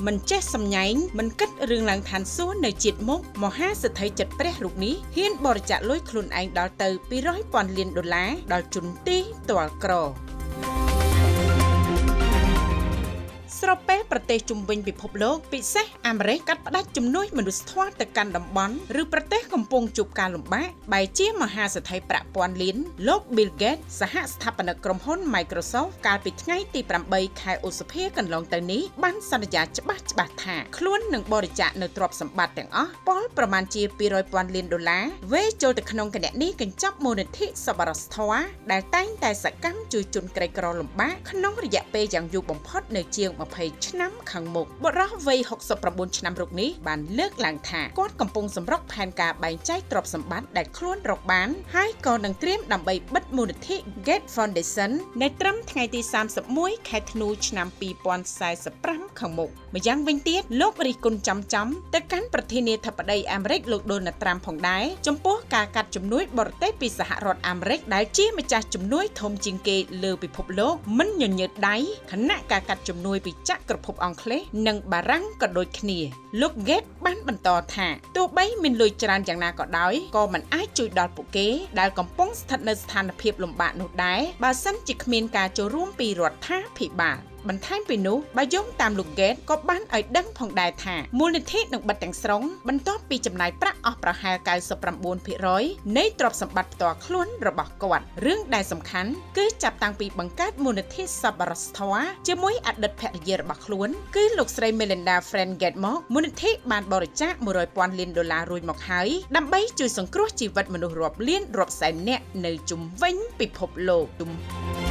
មិនចេះសម្ញែងមិនគិតរឿងឡើងឋានសួគ៌នៅជាតិមុខមហាសេដ្ឋីចិត្តព្រះរូបនេះហ៊ានបរិច្ចាគលុយខ្លួនឯងដល់ទៅ200,000 លានដុល្លារដល់ជនទីទាល់ក្រស្របពេលប្រទេសជុំវិញពិភពលោកពិសេសអាមេរិកកាត់ផ្តាច់ជំនួយមនុស្សធម៌ទៅកាន់តំបន់ឬប្រទេសកំពុងជួបការលំបាកបែជាមហាសេដ្ឋីប្រាក់ពាន់លានលោក Bill Gates សហស្ថាបនិកក្រុមហ៊ុន Microsoft កាលពីថ្ងៃទី8 ខែឧសភាកន្លងទៅនេះបានសន្យាច្បាស់ថាខ្លួននឹងបរិច្ចាគនៅទ្រព្យសម្បត្តិទាំងអស់ពលប្រមាណជា200,000 លានដុល្លារវេចូលទៅក្នុងគណនីកញ្ចប់មូលនិធិសប្បុរសធម៌ដែលតែងតែសកម្មជួយជនក្រីក្រលំបាកក្នុងរយៈពេលយ៉ាងយូរបំផុតនៅជាង20 ឆ្នាំខាងមុខបុរសវ័យ69 ឆ្នាំរូបនេះបានលើកឡើងថាគាត់កំពុងសម្រុកផែនការបែងចែកទ្រព្យសម្បត្តិដែលខ្លួនរកបានហើយក៏នឹងត្រៀមដើម្បីបិទមូលនិធិ Gates Foundation នៅត្រឹមថ្ងៃទី31 ខែធ្នូឆ្នាំ2045ខាងមុខម្យ៉ាងវិញទៀតលោករិះគន់ចំទៅកាន់ប្រធានាធិបតីអាមេរិកលោក Donald Trump ផងដែរចំពោះការកាត់ជំនួយបរទេសពីសហរដ្ឋអាមេរិកដែលជាម្ចាស់ជំនួយធំជាងគេលើពិភពលោកមិនញញើតដៃខណៈការកាត់ជំនួយពីចក្រភពអង់គ្លេសនិងបារាំងក៏ដូចគ្នាលោក Gates បានបន្តថាទោះបីមានលុយច្រើនយ៉ាងណាក៏ដោយក៏មិនអាចជួយដល់ពួកគេដែលកំពុងស្ថិតនៅស្ថានភាពលំបាកនោះដែរបើសិនជាគ្មានការចូលរួមពីរដ្ឋាភិបាលបន្ថែមពីនោះបើយោងតាមលោក Gates ក៏បានឲ្យដឹងផងដែរថាមូលនិធិនឹងបិទទាំងស្រុងបន្ទាប់ពីចំណាយប្រាក់អស់ប្រហែល 99% នៃទ្រព្យសម្បត្តិផ្ទាល់ខ្លួនរបស់គាត់រឿងដែលសំខាន់គឺចាប់តាំងពីបង្កើតមូលនិធិសប្បុរសធម៌ជាមួយអតីតភរិយារបស់ខ្លួនគឺលោកស្រី Melinda Frank Gates មកមូលនិធិបានបរិច្ចាគ100,000 លានដុល្លាររួចមកហើយដើម្បីជួយសង្គ្រោះជីវិតមនុស្សរាប់លានរាប់សែននាក់នៅជុំវិញពិភពលោក